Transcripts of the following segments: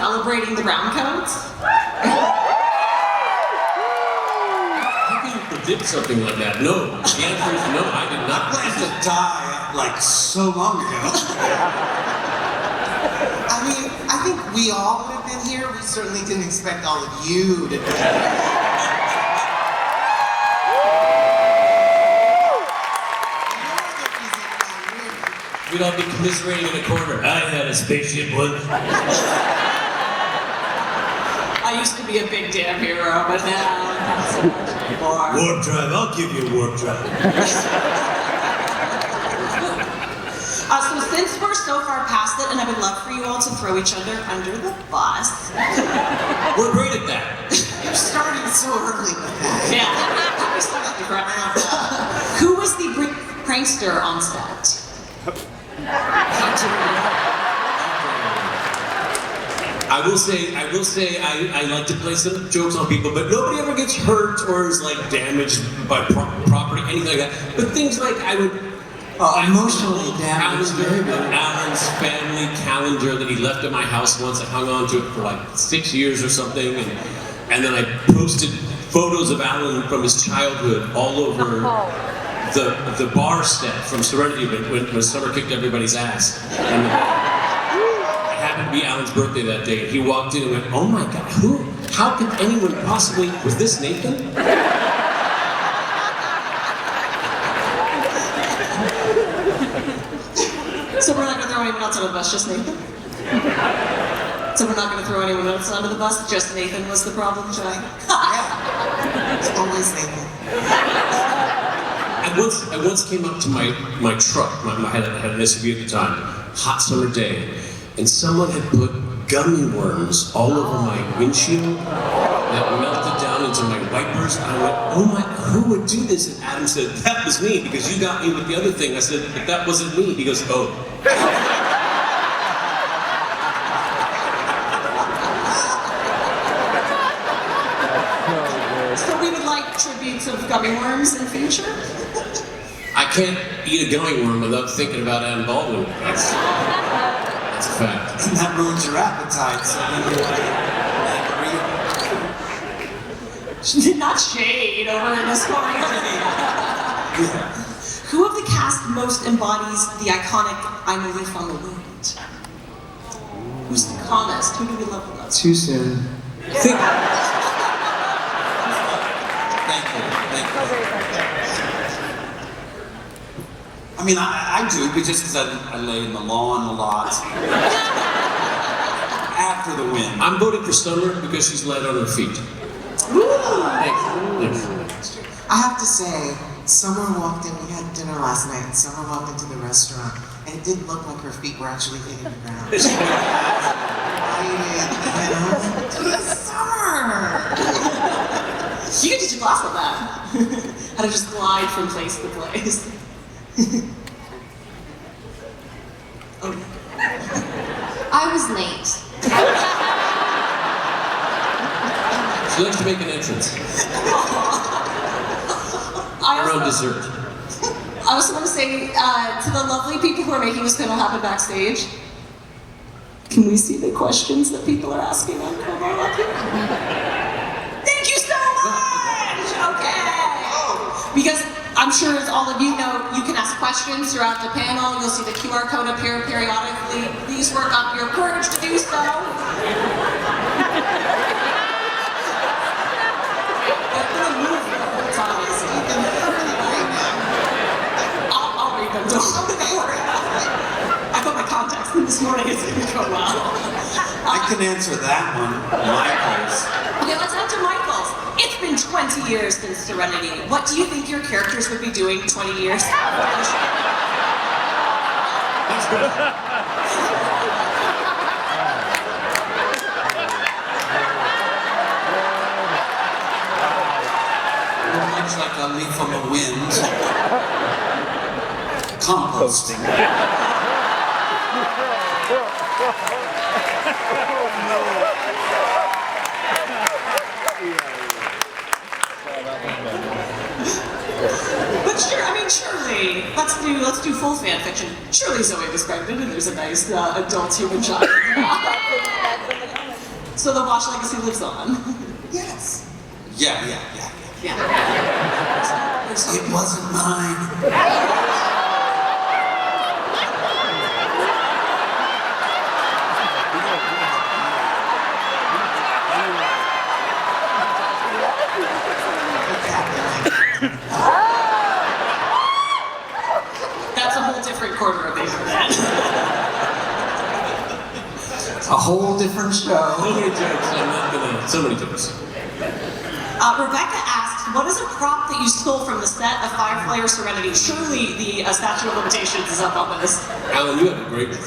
celebrating the Browncoats? How can you predict something like that? No. The answer is no, I did not. I planned to die like so long ago. I mean, I think we all would have been here. We certainly didn't expect all of you to be here. We'd all be commiserating in a corner. I had a spaceship once. I used to be a big damn hero, but now not so much anymore. Warp drive, I'll give you a warp drive. So since we're so far past it, and I would love for you all to throw each other under the bus. We're great at that. You're starting so early with that. Yeah. Who was the prankster on set? I will say, I like to play some jokes on people, but nobody ever gets hurt or is like damaged by property, anything like that. But things like I would emotionally damaged. Alan's family calendar that he left at my house once. I hung on to it for like 6 years or something, and then I posted photos of Alan from his childhood all over the bar set from Serenity when Summer kicked everybody's ass. And it happened to be Alan's birthday that day, and he walked in and went, "Oh my God, how could anyone possibly, was this Nathan?" So we're not going to throw anyone else under the bus, just Nathan? So we're not going to throw anyone else under the bus, just Nathan was the problem, Johnny? Yeah. It's always Nathan. I once came up to my truck, I had an SUV at the time, hot summer day, and someone had put gummy worms all over my windshield that melted down into my wipers. And I went, "Oh my, who would do this?" And Adam said, "That was me, because you got me with the other thing." I said, "But that wasn't me." He goes, "Oh." So we would like tributes of gummy worms in future? I can't eat a gummy worm without thinking about Adam Baldwin. That's a fact. And that ruins your appetite, so then you're like, She did not shade over in this corner. Who of the cast most embodies the iconic "I'm a leaf on the wind"? Who's the calmest? Who do we love the most? Too soon. Think, Thank you. I mean, I do, but just because I lay in the lawn a lot. After the wind. I'm voting for Summer because she's light on her feet. Thanks. I have to say, Summer walked in, we had dinner last night, and Summer walked into the restaurant, and it didn't look like her feet were actually hitting the ground. Summer! You can teach a class on that. How to just glide from place to place. Oh. I was late. She likes to make an entrance. Around dessert. I also want to say to the lovely people who are making this panel happen backstage, can we see the questions that people are asking on Kobo up here? Thank you so much! Okay! Because I'm sure, as all of you know, you can ask questions throughout the panel. You'll see the QR code appear periodically. Please work up your courage to do so. I'll read them, don't worry. I put my contacts in this morning, it's gonna go well. I can answer that one, Michael's. Okay, let's answer Michael's. It's been 20 years since Serenity. What do you think your characters would be doing 20 years after the show? That's good. Much like a leaf on the wind. Composting. But sure, I mean, surely, let's do full fan fiction. Surely Zoe was pregnant and there's a nice adult human child. So the Wash legacy lives on. Yes. Yeah. Yeah. It wasn't mine. That's a whole different corner of the internet. A whole different show. So many jokes, I'm not gonna, so many jokes. Rebecca asked, what is a prop that you stole from the set of Firefly or Serenity? Surely the statute of limitations is up on this. Alan, you have a great one.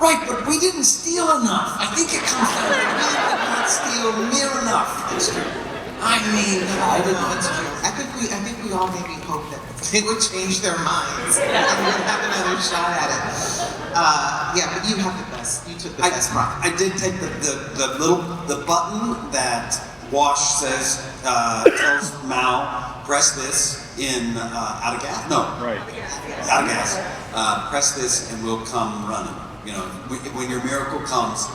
Right, but we didn't steal enough. I think it comes down to we did not steal near enough. That's true. I mean, I don't know, that's true. I think we all maybe hope that they would change their minds and we'd have another shot at it. Yeah, but you have the best. You took the best prop. I did take the button that Wash says tells Mal, press this in out of gas. No, Right. out of gas. Press this and we'll come running. You know, when your miracle comes,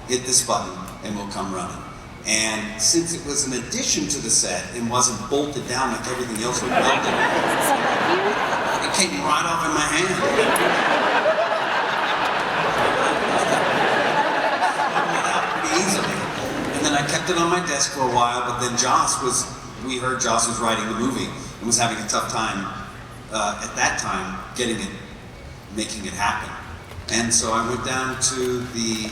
hit this button and we'll come running. And since it was an addition to the set and wasn't bolted down like everything else was bolted, it came right off in my hand. Pretty easily. And then I kept it on my desk for a while, but then we heard Joss was writing the movie and was having a tough time at that time making it happen. And so I went down to the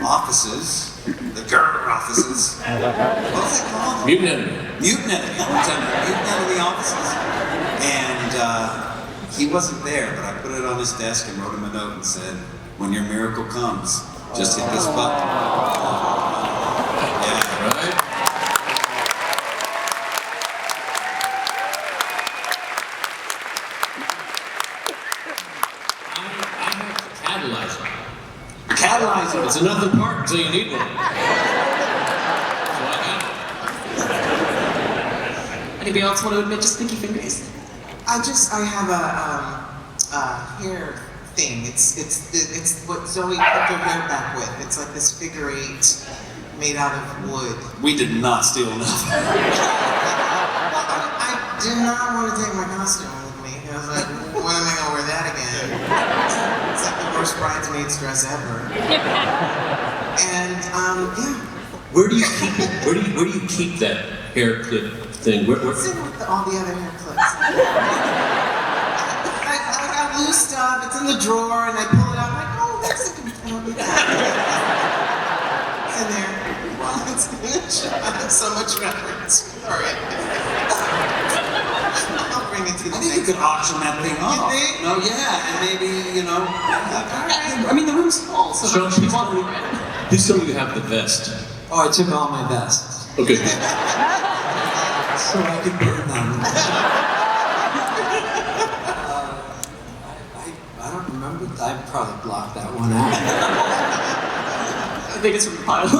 offices, the grr offices. What was that called? Mutant enemy. Mutant enemy. I went down to the mutant enemy offices. And he wasn't there, but I put it on his desk and wrote him a note and said, when your miracle comes, just hit this button. Yeah. Right? I have the catalyzer. Catalyzer. It's another part until you need one. So I got it. Anybody else want to admit to stinky fingers? I have a hair thing. It's what Zoe put her hair back with. It's like this figure 8 made out of wood. We did not steal enough. I did not want to take my costume with me. I was like, when am I gonna wear that again? It's like the worst bridesmaid's dress ever. And yeah. Where do you keep it? Where do you keep that hair clip thing? It's in with all the other hair clips. I got loose stuff, it's in the drawer, and I pull it out, I'm like, oh, that's a good one. It's in there. Well, it's in the shot. I have so much reference for it. I'll bring it to the I think you could auction that thing off. You think? No, yeah, and maybe, you know. I mean, the room's full, so Sean, if you want more. please tell me you have the vest. Oh, I took all my vests Okay. so I could burn them. I don't remember. I probably blocked that one out. I think it's from the pilot.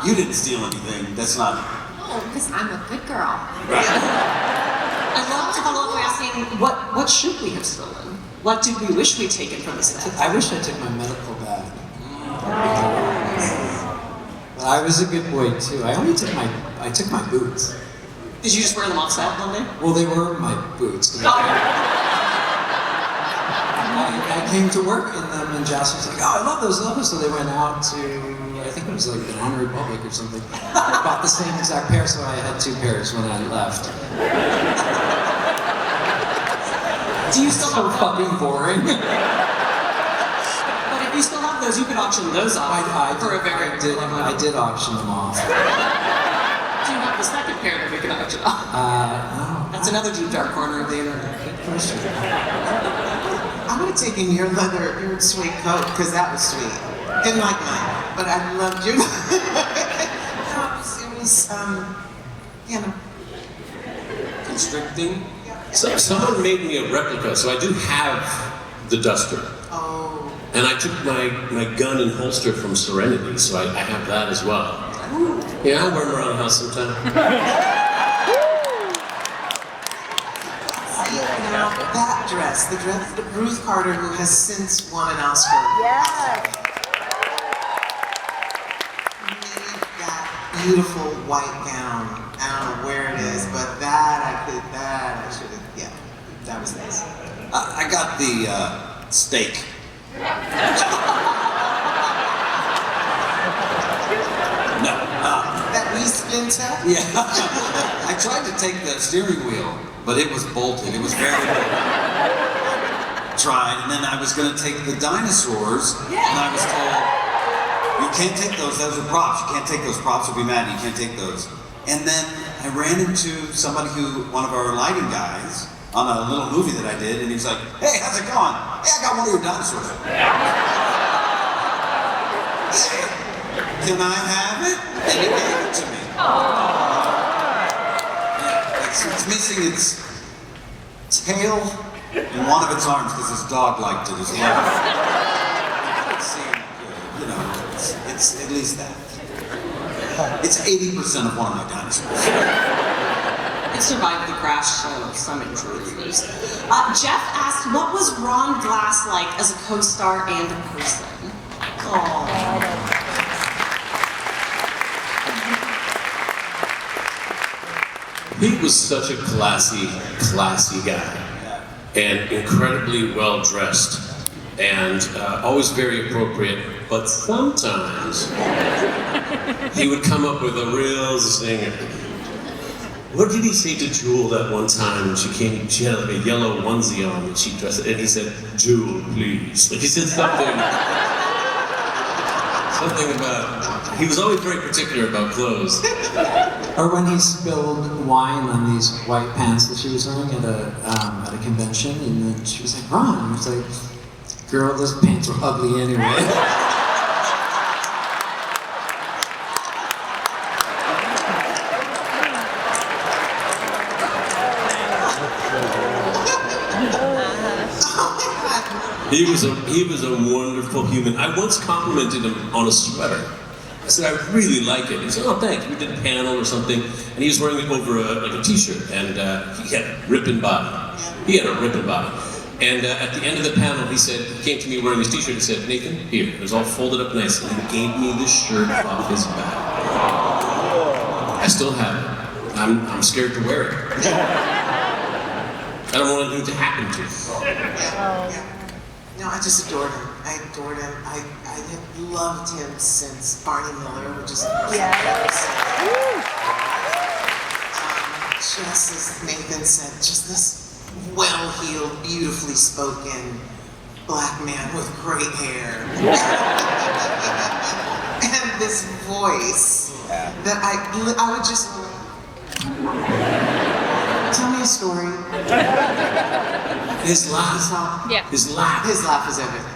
You didn't steal anything. That's not. Oh, because I'm a good girl. I'd love to follow up by asking, what should we have stolen? What did we wish we'd taken from the set? I wish I took my medical bag. But I was a good boy too. I took my boots. Did you just wear them off set one day? Well, they were my boots. Oh. I came to work in them, and Joss was like, "Oh, I love those." So they went out to, I think it was like Banana Republic or something. I bought the same exact pair, so I had 2 pairs when I left. Do you still So have fucking boring. But if you still have those, you could auction those off for a very I did auction them off. Do you have the second pair that we can auction off? No. That's another deep dark corner of the internet. I would have taken your suede coat, because that was sweet. Didn't like mine, but I loved your. It was, you know. Constricting. So someone made me a replica, so I do have the duster. Oh. And I took my gun and holster from Serenity, so I have that as well. Yeah, I wear them around the house sometime. Now, that dress, the dress that Ruth Carter, who has since won an Oscar. Yes. beautiful white gown. I don't know where it is, but I should have, yeah, that was nice. I got the steak. No. That re-spin tech? Yeah. I tried to take the steering wheel, but it was bolted. It was very bolted. Tried, and then I was going to take the dinosaurs, and I was told, you can't take those are props. You can't take those props, you'll be mad, you can't take those. And then I ran into somebody one of our lighting guys, on a little movie that I did, and he was like, hey, how's it going? Hey, I got one of your dinosaurs. Hey, can I have it? And he gave it to me. Yeah, it's missing its tail and one of its arms because his dog liked it as well. You know, it's at least that. It's 80% of one of my dinosaurs. It survived the crash, so some injuries. Jeff asked, what was Ron Glass like as a co-star and a person? Aww. He was such a classy guy, and incredibly well dressed, and always very appropriate. But sometimes he would come up with a real zinger. What did he say to Jewel that one time when she came? She had like a yellow onesie on and she dressed it, and he said, "Jewel, please." Like he said something about. He was always very particular about clothes. Or when he spilled wine on these white pants that she was wearing at a convention, and then she was like, "Ron," he was like, "Girl, those pants were ugly anyway." He was a wonderful human. I once complimented him on a sweater. I said, "I really like it." He said, "Oh, thanks." We did a panel or something, and he was wearing it over a t-shirt, and he had a ripping body. He had a ripping body. And at the end of the panel, he came to me wearing his t-shirt and said, "Nathan, here." It was all folded up nice, and he gave me the shirt off his back. I still have it. I'm scared to wear it. I don't want anything to happen to it. No, I just adored him. I adored him. I have loved him since Barney Miller, which is just as Nathan said, just this well-heeled, beautifully spoken black man with great hair. And this voice that I would just... Tell me a story. His laugh. Yeah. His laugh. His laugh is everything.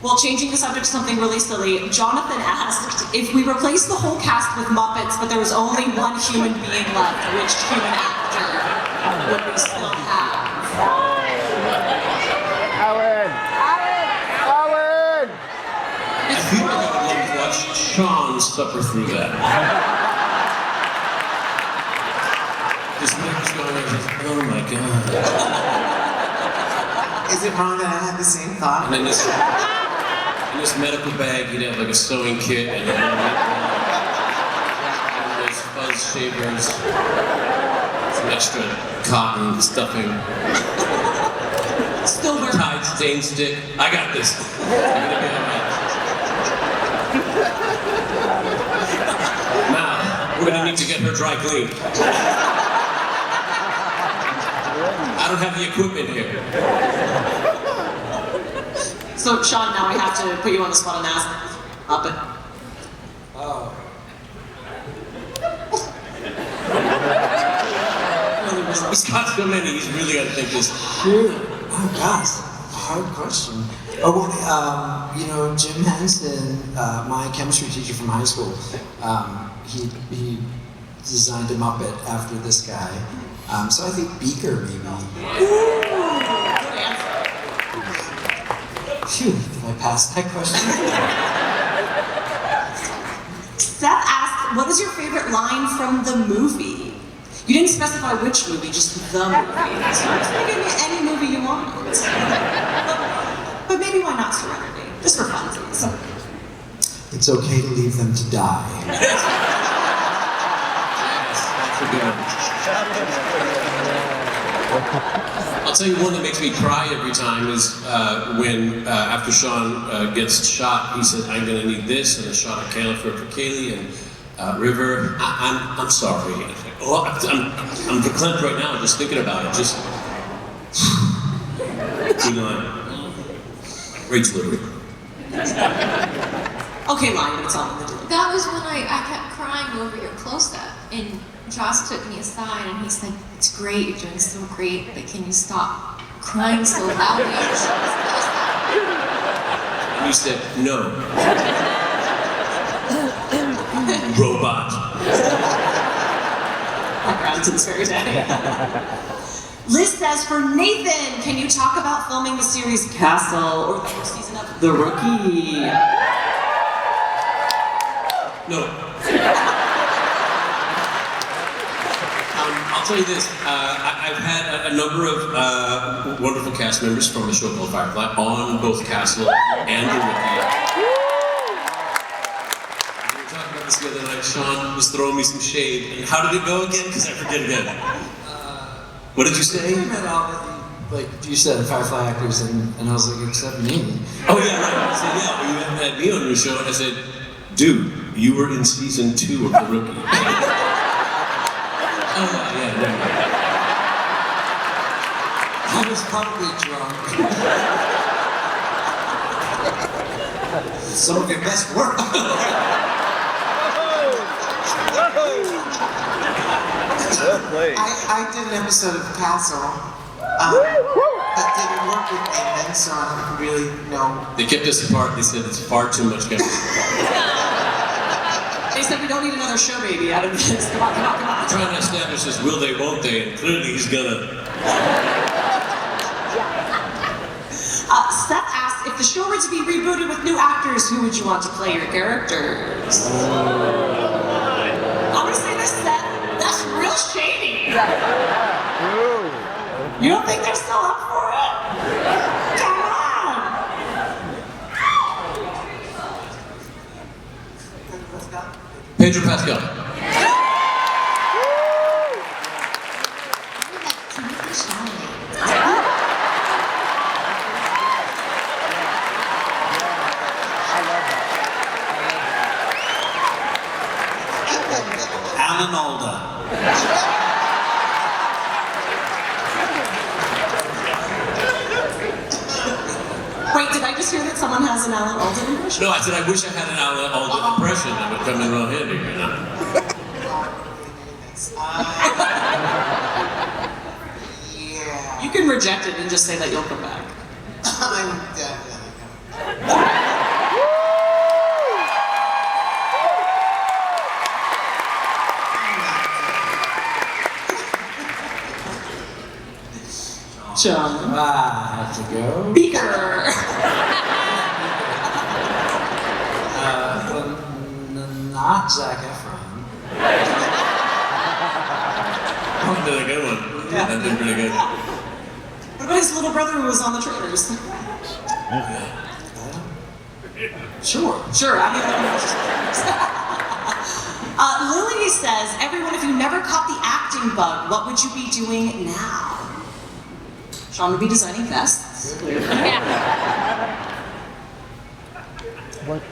Well, changing the subject to something really silly, Jonathan asked if we replaced the whole cast with Muppets, but there was only one human being left, which human actor would we still have? Alan! I feel like I would love to watch Sean suffer through that. This nigga's going like, oh my god. Is it wrong that I had the same thought? And then in this medical bag, he'd have like a sewing kit and those fuzz shavers, some extra cotton stuffing, Still wearing Tide stain stick. I got this. You're gonna be alright. Now, we're gonna need to get her dry cleaned. I don't have the equipment here. So, Sean, now we have to put you on the spot and ask Muppet. Oh. He's got so many, he's really got to think this. Sure. Oh gosh, hard question. Oh, well, you know, Jim Henson, my chemistry teacher from high school, he designed a Muppet after this guy. So I think Beaker, maybe. Phew, did I pass that question? Seth asked, what is your favorite line from the movie? You didn't specify which movie, just the movie. So you can give me any movie you want. But maybe why not Serenity? Just for fun. It's okay to leave them to die. Yes, that's a good one. I'll tell you one that makes me cry every time is when after Sean gets shot, he said, "I'm going to need this," and a shot of canister for Kaylee and River. I'm sorry. Oh, I'm verklempt right now just thinking about it. Just good line. Great delivery. Okay, Maya, what's on the delivery? That was when I kept crying over your close-up, and Joss took me aside and he said, "It's great, you're doing so great, but can you stop crying so loudly?" And you said, "No." Robot. My gratitude's very day. Liz says, for Nathan, can you talk about filming the series Castle or the first season of The Rookie? No. I'll tell you this. I've had a number of wonderful cast members from the show called Firefly on both Castle and The Rookie. We were talking about this the other night. Sean was throwing me some shade. And how did it go again? Because I forget again. What did you say? Like you said, Firefly actors, and I was like, except me. Oh yeah, right. I said, yeah, well, you haven't had me on your show. And I said, dude, you were in season 2 of The Rookie. Oh yeah. I was probably drunk. Some of your best work. I did an episode of Castle that didn't work with Nathan, so I don't really know. They kept us apart. They said it's far too much chemistry. They said we don't need another show baby out of this. Come on, come on, come on. Trying to establish this will they, won't they, and clearly he's gonna. Seth asked, if the show were to be rebooted with new actors, who would you want to play your characters? I'm gonna say this, Seth. That's real shady. You don't think they're still up for it? Come on. Pedro Pascal. Alan Alda. Wait, did I just hear that someone has an Alan Alda impression? No, I said I wish I had an Alan Alda impression. That would come in real handy. You know? Yeah. You can reject it and just say that you'll come back. I'm definitely coming. John. I have to go. Beaker. Not Zac Efron. That did a good one. Yeah, that did pretty good. What about his little brother who was on the trailers? Sure. Sure, I mean, Lily says, everyone, if you never caught the acting bug, what would you be doing now? Sean would be designing vests.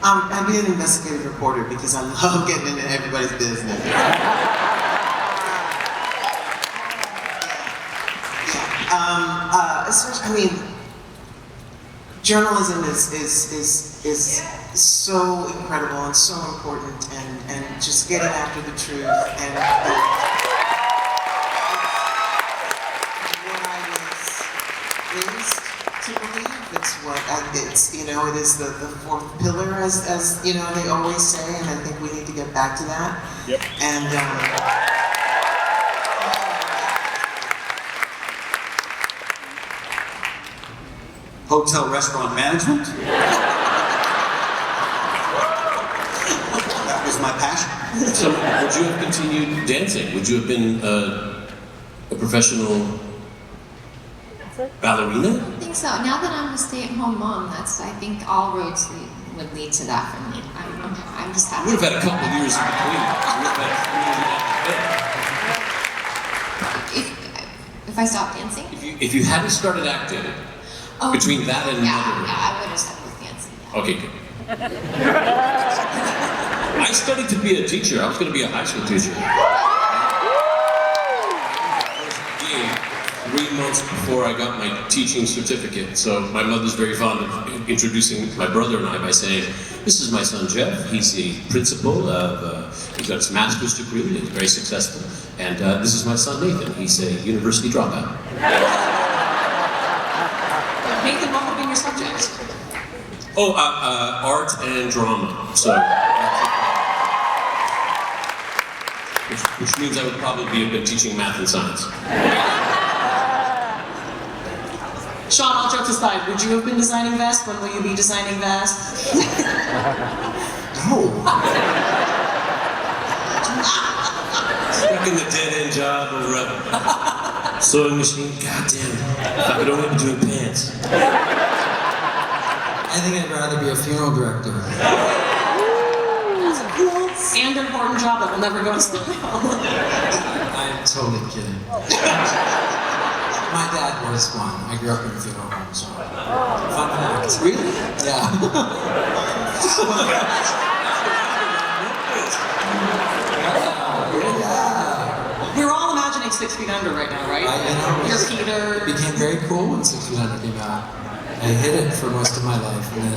I'd be an investigative reporter because I love getting into everybody's business. Especially, I mean, journalism is so incredible and so important, and just getting after the truth and what I was raised to believe. It's what it's, you know, it is the fourth pillar, as you know, they always say, and I think we need to get back to that. Yep. And Hotel restaurant management. That was my passion. So, would you have continued dancing? Would you have been a professional ballerina? I think so. Now that I'm a stay-at-home mom, I think all roads lead would lead to that for me. I'm just happy. We would have had a couple of years in between. If I stopped dancing? If you hadn't started acting, between that and yeah, I would have stuck with dancing. Yeah. Okay, good. I studied to be a teacher. I was going to be a high school teacher. 3 months before I got my teaching certificate. So my mother's very fond of introducing my brother and I by saying, "This is my son Jeff. He's a principal of, he got his master's degree, he's very successful. And this is my son Nathan. He's a university dropout." Nathan, what would be your subject? Oh, art and drama. So, which means I would probably have been teaching math and science. Sean, all jokes aside, would you have been designing vests? When will you be designing vests? No. Stuck in the dead-end job of a sewing machine. Goddamn, if I could only be doing pants. I think I'd rather be a funeral director. That's a cool and important job that will never go to school. I'm totally kidding. My dad was one. I grew up in a funeral home, so. Fun fact. Really? Yeah. We're all imagining 6 Feet Under right now, right? You're Peter. It became very cool when 6 Feet Under came out. I hid it for most of my life, and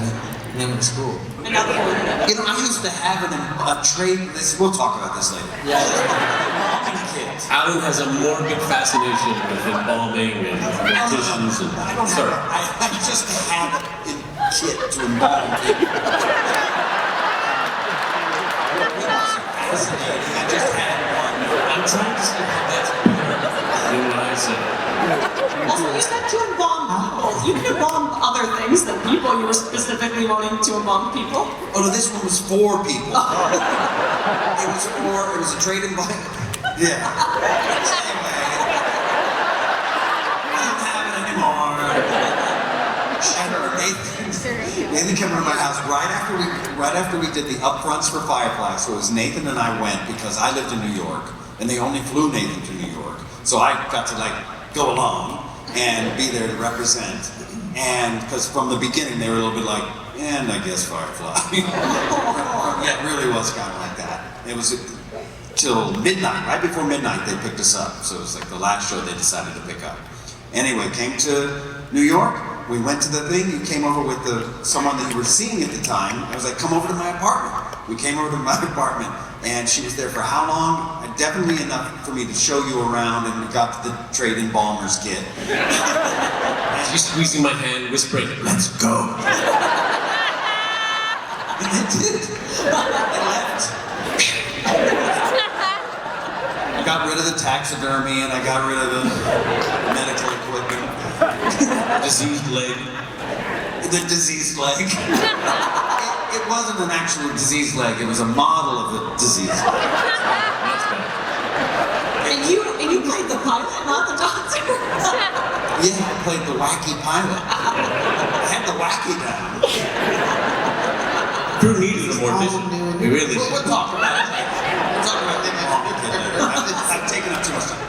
then it was cool. And now the whole internet. You know, I used to have a trade. We'll talk about this later. Yeah. Kids. Alan has a morbid fascination with embalming and morticians and... I don't Sorry. have. I just had a kit to embalm people. Fascinating. I just had one. I'm trying to see how that's better than what I said. Also, you said to embalm people. You can embalm other things than people. You were specifically wanting to embalm people. Oh no, this one was for people. It was a trade embalming. Yeah. Anyway, I don't have it anymore. Nathan came to my house right after we did the upfronts for Firefly. So it was Nathan and I went because I lived in New York and they only flew Nathan to New York. So I got to go along and be there to represent. And because from the beginning they were a little bit like, and I guess Firefly. Yeah, it really was kind of like that. It was till midnight, right before midnight they picked us up. So it was like the last show they decided to pick up. Anyway, came to New York, we went to the thing, you came over with someone that you were seeing at the time. I was like, come over to my apartment. We came over to my apartment and she was there for how long? Definitely enough for me to show you around and we got to the trade embalmer's kit. She's squeezing my hand, whispering, "Let's go." And they did. They left. I got rid of the taxidermy and I got rid of the medical equipment. Diseased leg. The diseased leg. It wasn't an actual diseased leg, it was a model of a diseased leg. And you played the pilot, not the doctor. Yeah, I played the wacky pilot. I had the wacky down. Crew needed a mortician. We really We'll should. talk about it. We'll talk about it. I've taken up too much time.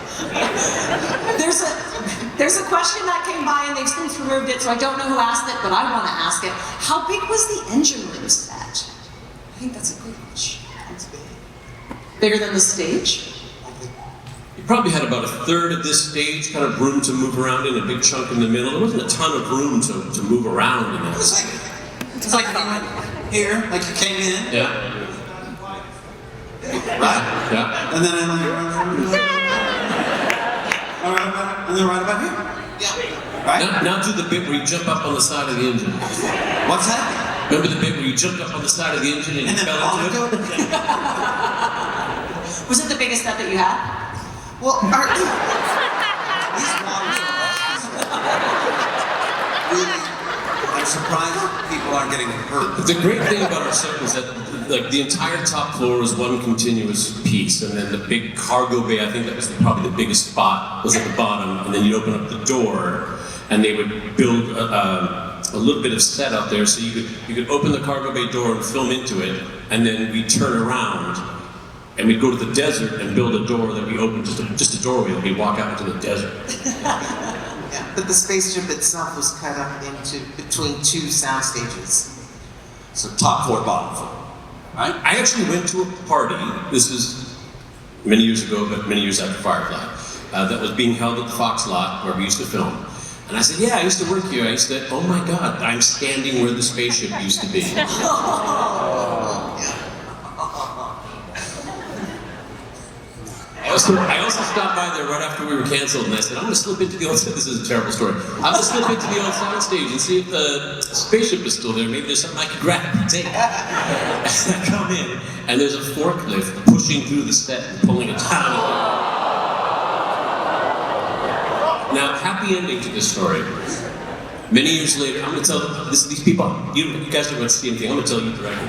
There's a question that came by and they've since removed it, so I don't know who asked it, but I want to ask it. How big was the engine room set? I think that's a good question. It's big. Bigger than the stage? You probably had about a third of this stage kind of room to move around in, a big chunk in the middle. There wasn't a ton of room to move around in It it. was like here, like you came in, Yeah, right? yeah. And then right about here. Yeah. Right? Now do the bit where you jump up on the side of the engine. What's that? Remember the bit where you jumped up on the side of the engine and you then fell into it? Was it the biggest set that you had? Well, these waters are really, I'm surprised people aren't getting hurt. The great thing about our set was that the entire top floor was one continuous piece, and then the big cargo bay, I think that was probably the biggest spot, was at the bottom, and then you'd open up the door, and they would build a little bit of set out there, so you could open the cargo bay door and film into it, and then we turn around and we'd go to the desert and build a door that we open, just a doorway that we walk out into the desert. Yeah, but the spaceship itself was cut up into between two sound stages. So top floor, bottom floor. Right? I actually went to a party, this is many years ago, but many years after Firefly, that was being held at the Fox lot where we used to film. And I said, yeah, I used to work here. I used to, oh my God, I'm standing where the spaceship used to be. I also stopped by there right after we were canceled, and I said, I'm going to slip into the old, this is a terrible story, I'm going to slip into the old sound stage and see if the spaceship is still there. Maybe there's something I could grab and take. And I come in, and there's a forklift pushing through the set and pulling it down. Now, happy ending to this story. Many years later, I'm going to tell these people, you guys don't want to see anything, I'm going to tell you directly.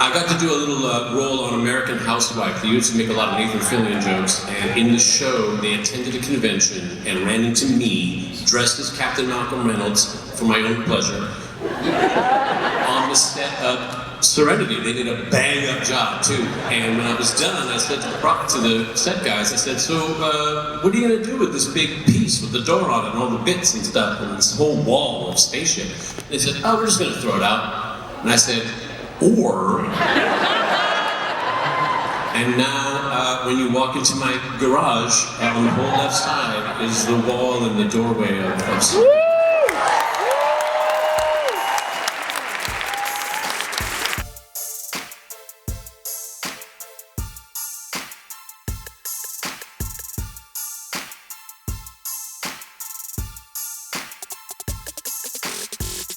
I got to do a little role on American Housewife. They used to make a lot of Nathan Fillion jokes, and in the show, they attended a convention and ran into me, dressed as Captain Malcolm Reynolds, for my own pleasure, on the set of Serenity. They did a bang-up job, too. And when I was done, I said to the set guys, I said, so what are you going to do with this big piece with the door on it and all the bits and stuff and this whole wall of spaceship? They said, oh, we're just going to throw it out. And I said, or, and now when you walk into my garage, on the whole left side is the wall and the doorway of